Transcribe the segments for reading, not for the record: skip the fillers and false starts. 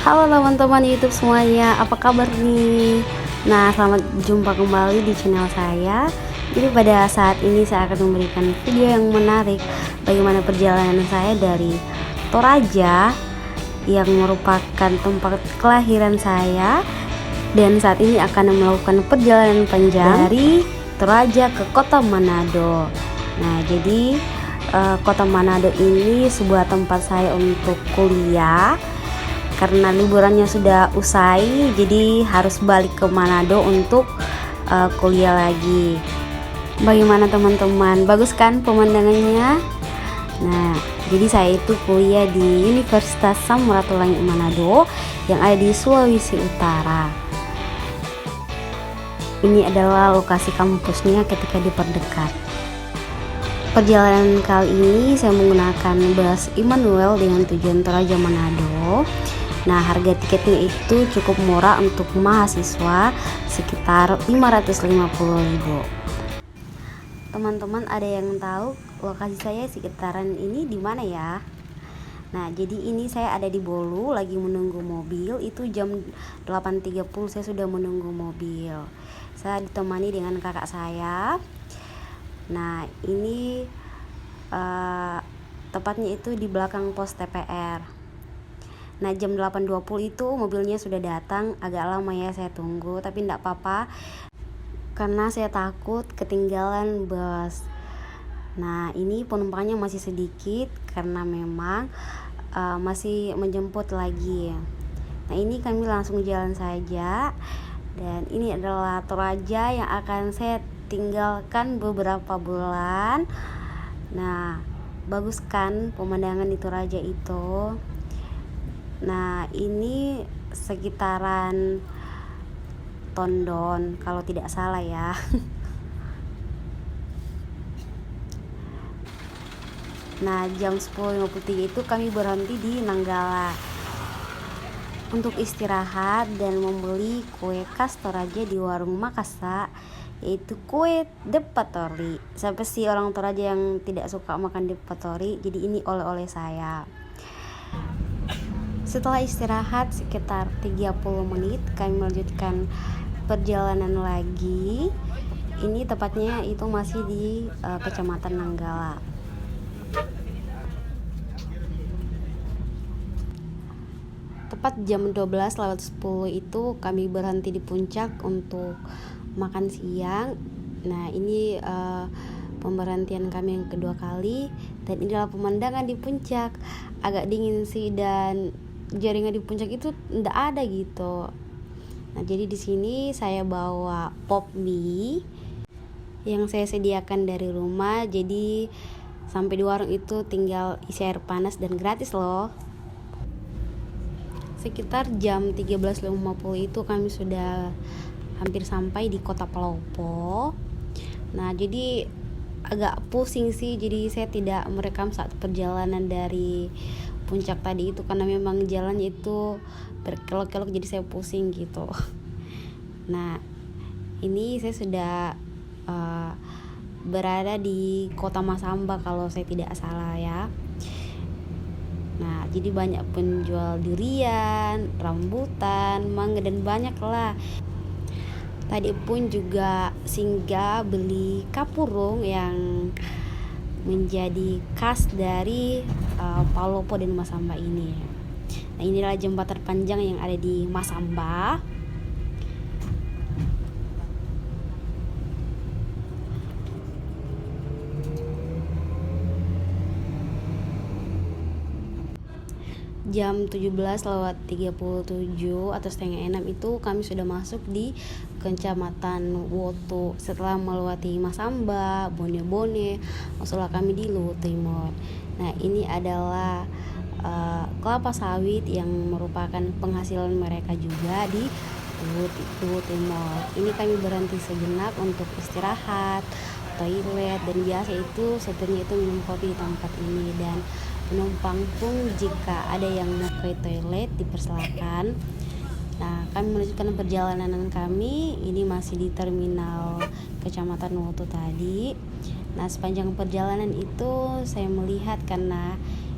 Halo teman-teman YouTube semuanya, apa kabar nih? Nah, selamat jumpa kembali di channel saya. Jadi pada saat ini saya akan memberikan video yang menarik bagaimana perjalanan saya dari Toraja yang merupakan tempat kelahiran saya, dan saat ini akan melakukan perjalanan panjang dari Toraja ke kota Manado. Nah, jadi kota Manado ini sebuah tempat saya untuk kuliah. Karena liburannya sudah usai, jadi harus balik ke Manado untuk kuliah lagi. Bagaimana teman-teman? Bagus kan pemandangannya? Nah, jadi saya itu kuliah di Universitas Samratulangi Manado yang ada di Sulawesi Utara. Ini adalah lokasi kampusnya ketika diperdekat. Perjalanan kali ini saya menggunakan bus Immanuel dengan tujuan Toraja Manado. Nah, harga tiketnya itu cukup murah untuk mahasiswa, sekitar 550.000. Teman-teman ada yang tahu lokasi saya sekitaran ini di mana ya? Nah, jadi ini saya ada di Bolu lagi menunggu mobil. Itu jam 8.30 saya sudah menunggu mobil. Saya ditemani dengan kakak saya. Nah, ini tepatnya itu di belakang pos TPR. Nah, jam 8.20 itu mobilnya sudah datang. Agak lama ya saya tunggu, tapi enggak apa-apa karena saya takut ketinggalan bus. Nah, ini penumpangnya masih sedikit karena memang masih menjemput lagi. Nah, ini kami langsung jalan saja. Dan ini adalah Toraja yang akan saya tinggalkan beberapa bulan. Nah, bagus kan pemandangan di Toraja itu. Nah, ini sekitaran Tondon kalau tidak salah ya. Nah, jam 10.53 itu kami berhenti di Nanggala untuk istirahat dan membeli kue khas Toraja di warung Makassar, yaitu kue Depatori. Sampai sih orang Toraja yang tidak suka makan Depatori, jadi ini oleh-oleh saya. Setelah istirahat sekitar 30 menit, kami melanjutkan perjalanan lagi. Ini tepatnya itu masih di Kecamatan Nanggala. Tepat jam 12:10 itu kami berhenti di puncak untuk makan siang. Nah, ini pemberhentian kami yang kedua kali, dan ini adalah pemandangan di puncak. Agak dingin sih, dan jaringan di puncak itu ndak ada gitu. Nah, jadi di sini saya bawa pop mie yang saya sediakan dari rumah. Jadi sampai di warung itu tinggal isi air panas dan gratis loh. Sekitar jam 13.50 itu kami sudah hampir sampai di Kota Palopo. Nah, jadi agak pusing sih, jadi saya tidak merekam saat perjalanan dari puncak tadi itu karena memang jalannya itu berkelok-kelok, jadi saya pusing gitu. Nah, ini saya sudah berada di Kota Masamba kalau saya tidak salah ya. Nah, jadi banyak penjual durian, rambutan, mangga, dan banyak lah. Tadi pun juga singgah beli kapurung yang menjadi khas dari Palopo dan Masamba ini. Nah, inilah jembatan panjang yang ada di Masamba. Jam 17:37 atau setengah 6 itu kami sudah masuk di Kecamatan Woto. Setelah melewati Masamba, Bone-Bone, masuklah kami di Luwu Timur. Nah, ini adalah kelapa sawit yang merupakan penghasilan mereka juga di Luwu Timur. Ini kami berhenti sejenak untuk istirahat, toilet, dan biasa itu sepertinya itu minum kopi di tempat ini. Dan penumpang pun jika ada yang mau ke toilet dipersilakan. Nah, kami melanjutkan perjalanan kami. Ini masih di terminal Kecamatan Woto tadi. Nah, sepanjang perjalanan itu saya melihat karena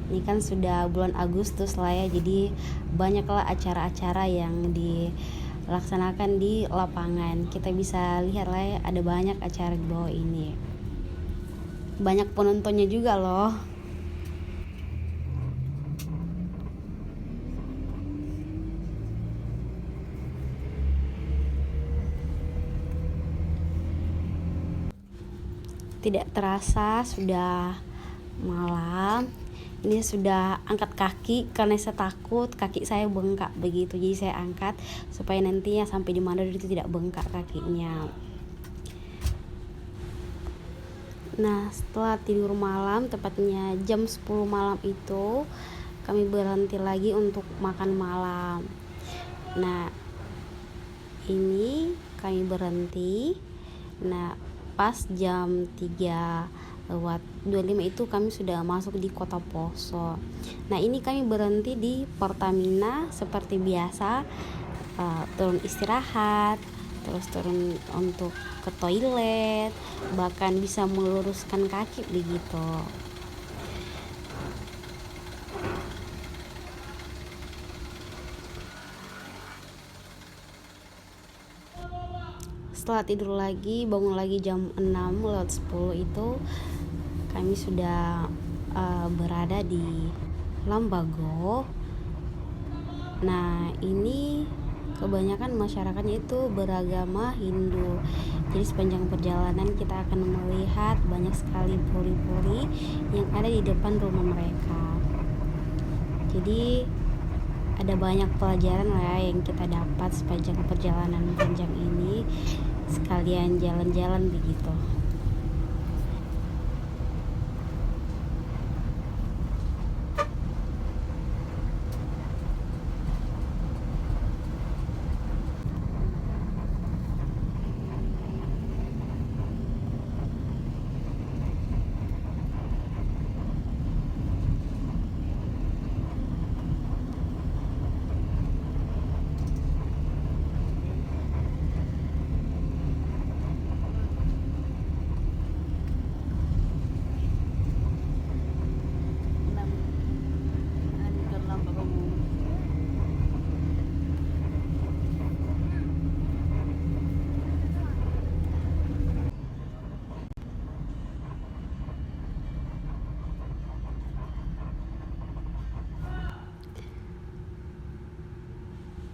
Ini kan sudah bulan Agustus lah ya, jadi banyaklah acara-acara yang dilaksanakan di lapangan. Kita bisa lihat lah ya, ada banyak acara di bawah ini. Banyak penontonnya juga loh. Tidak terasa sudah malam. Ini sudah angkat kaki karena saya takut kaki saya bengkak begitu, jadi saya angkat supaya nantinya sampai di Manado itu tidak bengkak kakinya. Nah, setelah tidur malam, tepatnya jam 10 malam itu kami berhenti lagi untuk makan malam. Nah, ini kami berhenti. Nah, pas jam 3:25 itu kami sudah masuk di Kota Poso. Nah, ini kami berhenti di Pertamina seperti biasa, turun istirahat, terus turun untuk ke toilet, bahkan bisa meluruskan kaki begitu. Setelah tidur lagi, bangun lagi jam 6:10 itu kami sudah berada di Lambago. Nah, ini kebanyakan masyarakatnya itu beragama Hindu. Jadi sepanjang perjalanan kita akan melihat banyak sekali puri-puri yang ada di depan rumah mereka. Jadi ada banyak pelajaran lah yang kita dapat sepanjang perjalanan panjang ini, sekalian jalan-jalan begitu.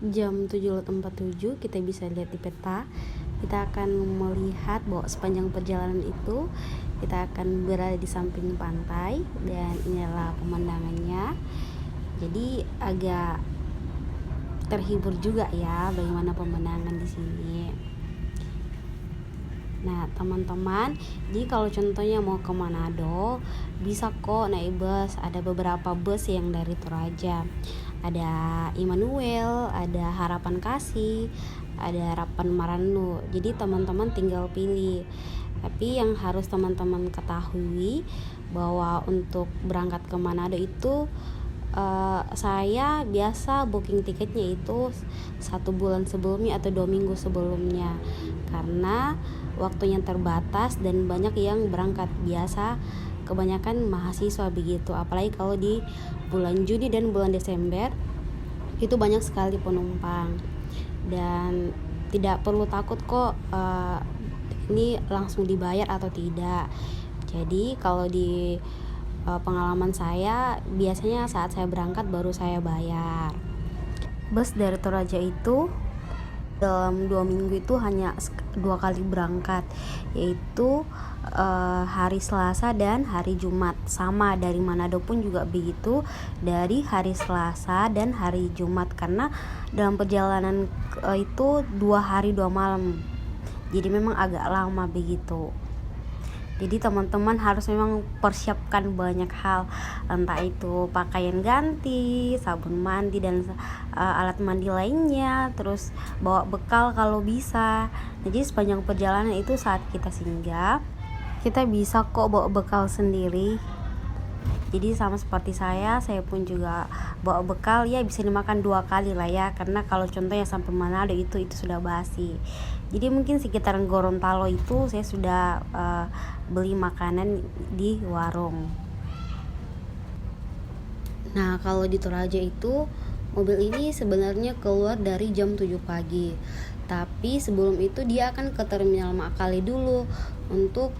Jam 7:47 kita bisa lihat di peta, kita akan melihat bahwa sepanjang perjalanan itu kita akan berada di samping pantai dan inilah pemandangannya. Jadi agak terhibur juga ya bagaimana pemandangan di sini. Nah, teman-teman, jadi kalau contohnya mau ke Manado, bisa kok naik bus. Ada beberapa bus yang dari Toraja. Ada Immanuel, ada Harapan Kasih, ada Harapan Marannu. Jadi teman-teman tinggal pilih. Tapi yang harus teman-teman ketahui bahwa untuk berangkat ke Manado itu saya biasa booking tiketnya itu 1 bulan sebelumnya atau 2 minggu sebelumnya, karena waktunya terbatas dan banyak yang berangkat. Biasa kebanyakan mahasiswa begitu, apalagi kalau di bulan Juni dan bulan Desember itu banyak sekali penumpang. Dan tidak perlu takut kok ini langsung dibayar atau tidak. Jadi kalau di pengalaman saya, biasanya saat saya berangkat baru saya bayar. Bus dari Toraja itu dalam 2 minggu itu hanya 2 kali berangkat, yaitu hari Selasa dan hari Jumat. Sama dari Manado pun juga begitu, dari hari Selasa dan hari Jumat, karena dalam perjalanan itu 2 hari 2 malam, jadi memang agak lama begitu. Jadi teman-teman harus memang persiapkan banyak hal, entah itu pakaian ganti, sabun mandi dan alat mandi lainnya, terus bawa bekal kalau bisa. Jadi sepanjang perjalanan itu saat kita singgah, kita bisa kok bawa bekal sendiri. Jadi sama seperti saya pun juga bawa bekal, ya bisa dimakan 2 kali lah ya, karena kalau contohnya sampai Manado itu sudah basi. Jadi mungkin sekitaran Gorontalo itu saya sudah beli makanan di warung. Nah, kalau di Toraja itu mobil ini sebenarnya keluar dari jam 7 pagi. Tapi sebelum itu dia akan ke Terminal Makale dulu untuk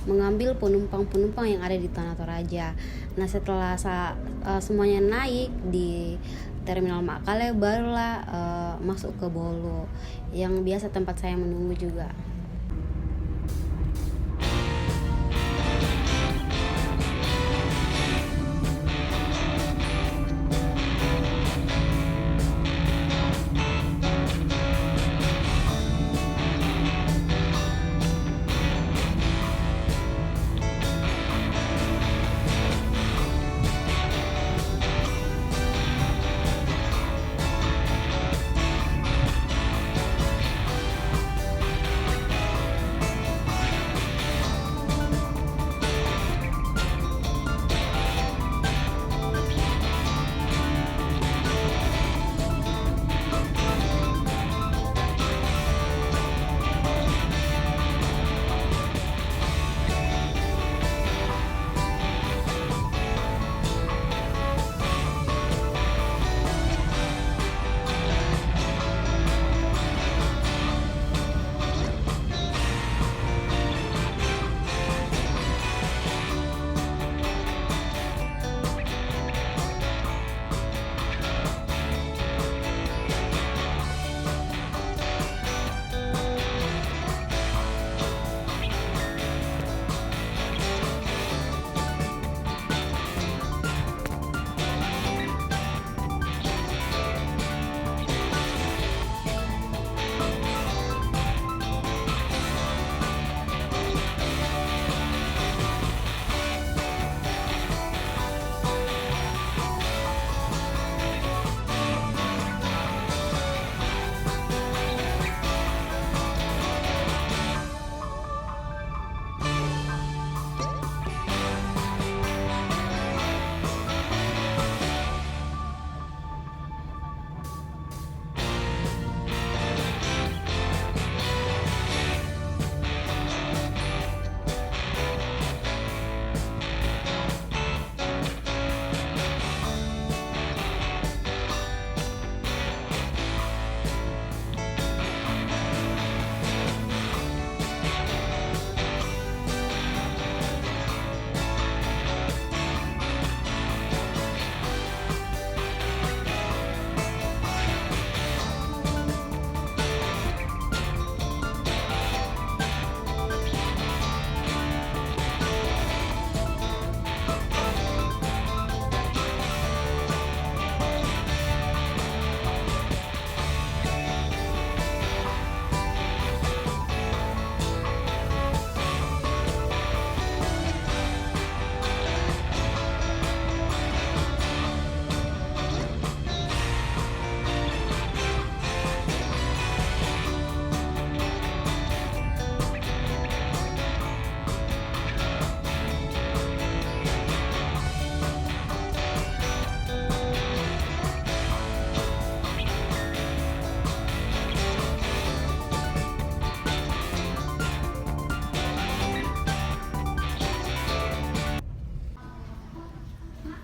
mengambil penumpang-penumpang yang ada di Tanah Toraja. Nah, setelah semuanya naik di Terminal Makale, barulah masuk ke Bolo yang biasa tempat saya menunggu juga.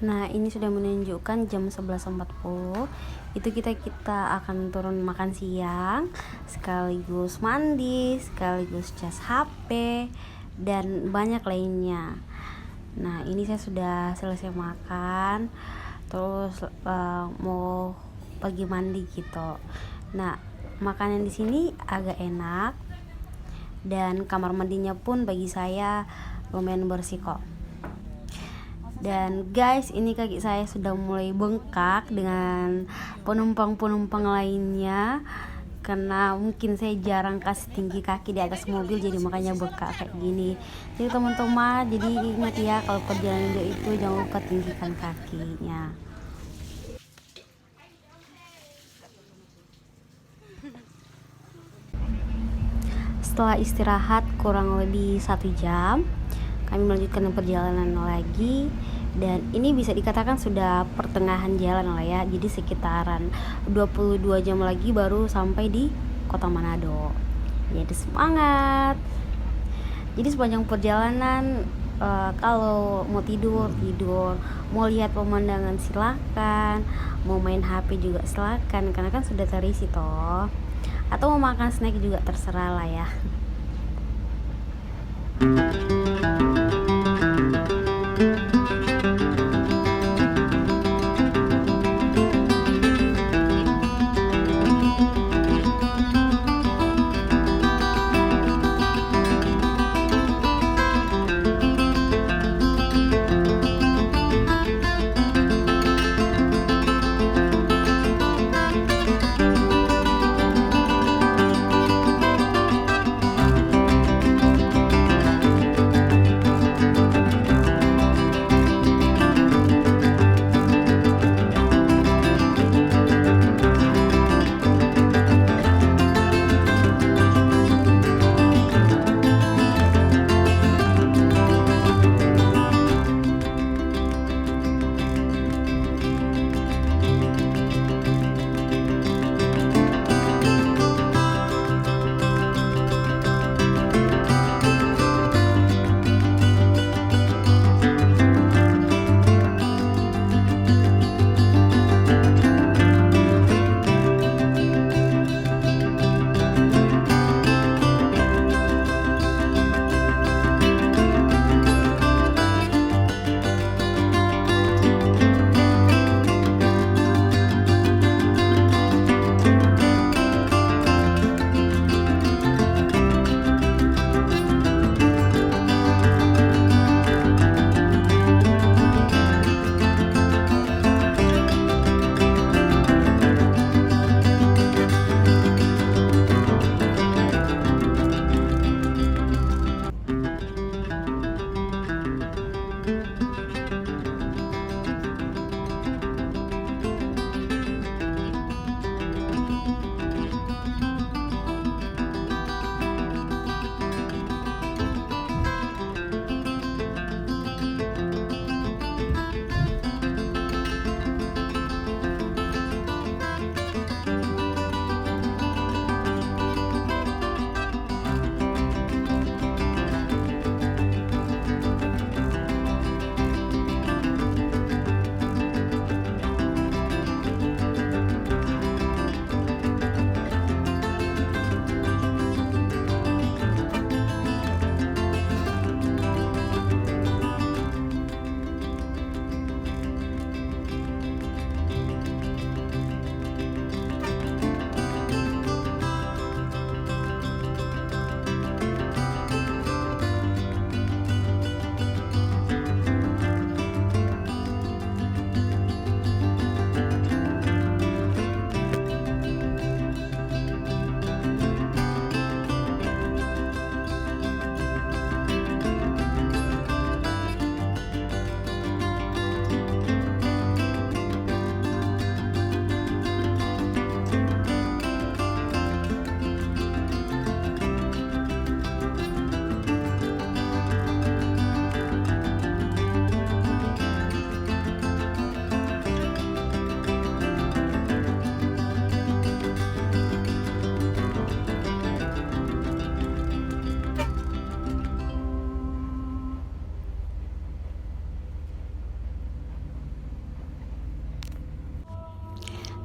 Nah, ini sudah menunjukkan jam 11.40. Itu kita akan turun makan siang, sekaligus mandi, sekaligus cas HP dan banyak lainnya. Nah, ini saya sudah selesai makan, terus mau pergi mandi gitu. Nah, makanan di sini agak enak dan kamar mandinya pun bagi saya lumayan bersih kok. Dan guys, ini kaki saya sudah mulai bengkak dengan penumpang-penumpang lainnya, karena mungkin saya jarang kasih tinggi kaki di atas mobil, jadi makanya bengkak kayak gini. Jadi teman-teman, jadi ingat ya, kalau perjalanan jauh itu jangan lupa tinggikan kakinya. Setelah istirahat kurang lebih 1 jam, kami melanjutkan perjalanan lagi, dan ini bisa dikatakan sudah pertengahan jalan lah ya, jadi sekitaran 22 jam lagi baru sampai di kota Manado. Jadi semangat. Jadi sepanjang perjalanan Kalau mau tidur, mau lihat pemandangan silakan, mau main HP juga silakan, karena kan sudah terisi toh. Atau mau makan snack juga terserah lah ya.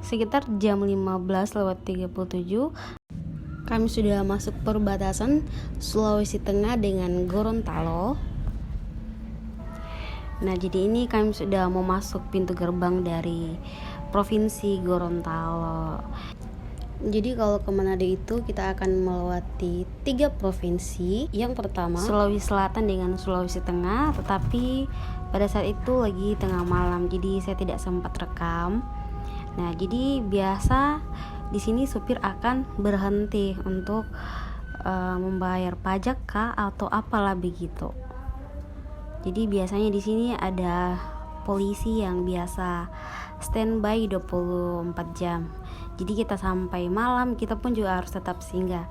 Sekitar jam 15:37 kami sudah masuk perbatasan Sulawesi Tengah dengan Gorontalo. Nah, jadi ini kami sudah mau masuk pintu gerbang dari Provinsi Gorontalo. Jadi kalau ke Manado itu kita akan melewati 3 provinsi. Yang pertama Sulawesi Selatan dengan Sulawesi Tengah, tetapi pada saat itu lagi tengah malam, jadi saya tidak sempat rekam. Nah, jadi biasa di sini supir akan berhenti untuk membayar pajak kah atau apalah begitu. Jadi biasanya di sini ada polisi yang biasa standby 24 jam. Jadi kita sampai malam kita pun juga harus tetap singgah,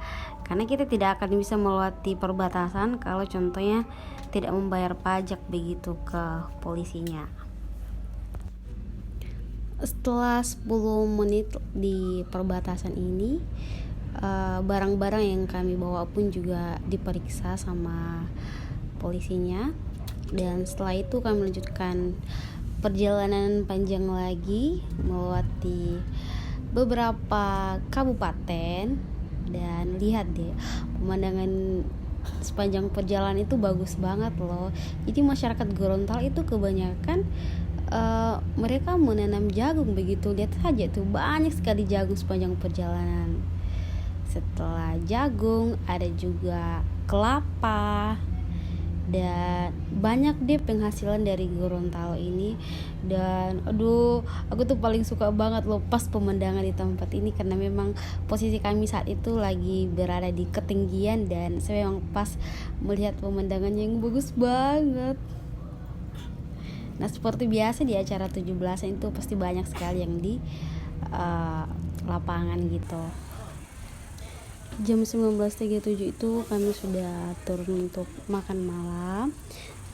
karena kita tidak akan bisa melewati perbatasan kalau contohnya tidak membayar pajak begitu ke polisinya. Setelah 10 menit di perbatasan ini, barang-barang yang kami bawa pun juga diperiksa sama polisinya. Dan setelah itu kami melanjutkan perjalanan panjang lagi melewati beberapa kabupaten. Dan lihat deh, pemandangan sepanjang perjalanan itu bagus banget loh. Jadi masyarakat Gorontalo itu kebanyakan mereka menanam jagung begitu. Lihat saja tuh, banyak sekali jagung sepanjang perjalanan. Setelah jagung ada juga kelapa, dan banyak deh penghasilan dari Gorontalo ini. Dan aduh, aku tuh paling suka banget loh pas pemandangan di tempat ini, karena memang posisi kami saat itu lagi berada di ketinggian dan saya memang pas melihat pemandangan yang bagus banget. Nah, seperti biasa di acara 17-an itu pasti banyak sekali yang di lapangan gitu. Jam 19.37 itu kami sudah turun untuk makan malam.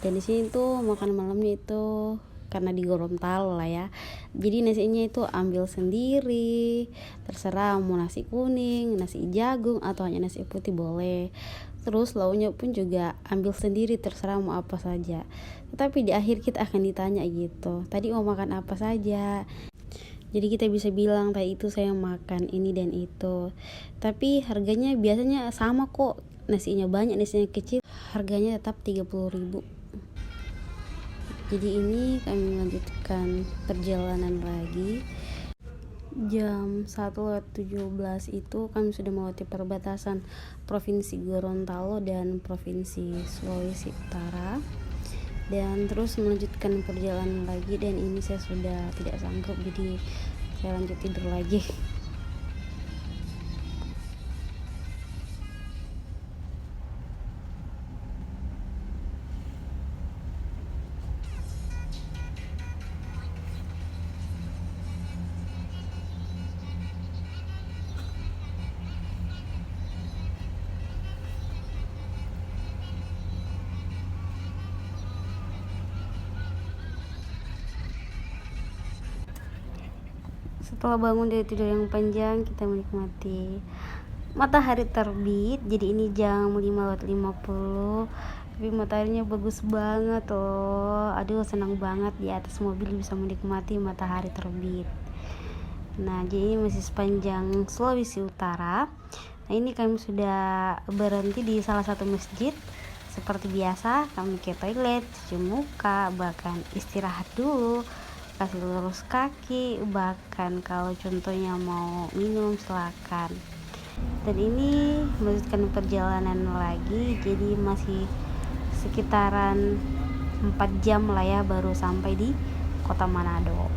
Dan di sini tuh makan malamnya itu karena di Gorontalo lah ya. Jadi nasinya itu ambil sendiri, terserah mau nasi kuning, nasi jagung atau hanya nasi putih boleh. Terus lauknya pun juga ambil sendiri, terserah mau apa saja. Tetapi di akhir kita akan ditanya gitu, tadi mau makan apa saja. Jadi kita bisa bilang tadi itu saya makan ini dan itu. Tapi harganya biasanya sama kok. Nasinya banyak, nasinya kecil, harganya tetap 30.000. Jadi ini kami melanjutkan perjalanan lagi. Jam 1:17 itu kami sudah melewati perbatasan Provinsi Gorontalo dan Provinsi Sulawesi Utara. Dan terus melanjutkan perjalanan lagi, dan ini saya sudah tidak sanggup, jadi saya lanjut tidur lagi. Setelah bangun dari tidur yang panjang, kita menikmati matahari terbit. Jadi ini jam 5:50, tapi mataharinya bagus banget loh. Aduh, senang banget di atas mobil bisa menikmati matahari terbit. Nah, jadi ini masih sepanjang Sulawesi Utara. Nah, ini kami sudah berhenti di salah satu masjid. Seperti biasa, kami ke toilet, cuci muka, bahkan istirahat dulu, kasih lurus kaki, bahkan kalau contohnya mau minum silakan. Dan ini melanjutkan perjalanan lagi, jadi masih sekitaran 4 jam lah ya baru sampai di kota Manado.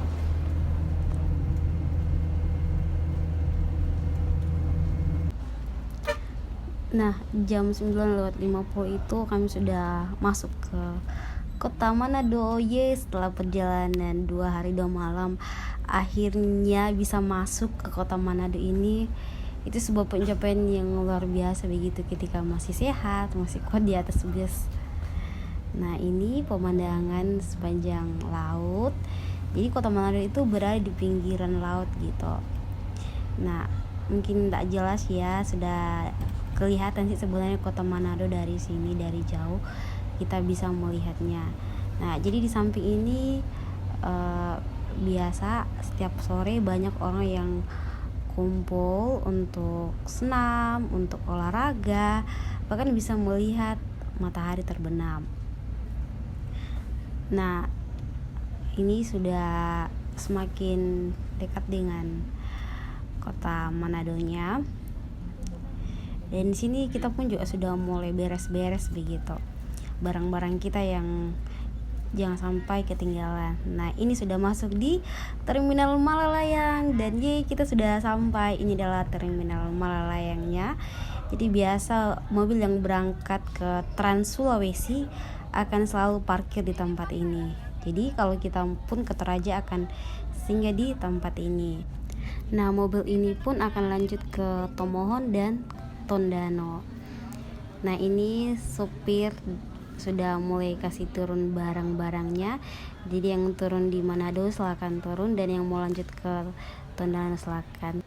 Nah, jam 9:50 itu kami sudah masuk ke kota Manado. Setelah perjalanan 2 hari 2 malam akhirnya bisa masuk ke kota Manado ini. Itu sebuah pencapaian yang luar biasa begitu, ketika masih sehat, masih kuat di atas bus. Nah, ini pemandangan sepanjang laut. Jadi kota Manado itu berada di pinggiran laut gitu. Nah, mungkin tak jelas ya, sudah kelihatan sih sebenarnya kota Manado dari sini, dari jauh kita bisa melihatnya. Nah, jadi di samping ini biasa setiap sore banyak orang yang kumpul untuk senam, untuk olahraga, bahkan bisa melihat matahari terbenam. Nah, ini sudah semakin dekat dengan kota Manadonya. Dan di sini kita pun juga sudah mulai beres-beres begitu, barang-barang kita yang jangan sampai ketinggalan. Nah, ini sudah masuk di Terminal Malalayang, dan kita sudah sampai. Ini adalah Terminal Malalayangnya. Jadi biasa mobil yang berangkat ke Trans Sulawesi akan selalu parkir di tempat ini. Jadi kalau kita pun ke Toraja akan singgah di tempat ini. Nah, mobil ini pun akan lanjut ke Tomohon dan Tondano. Nah, ini supir sudah mulai kasih turun barang-barangnya. Jadi yang turun di Manado silakan turun, dan yang mau lanjut ke Tondano silakan.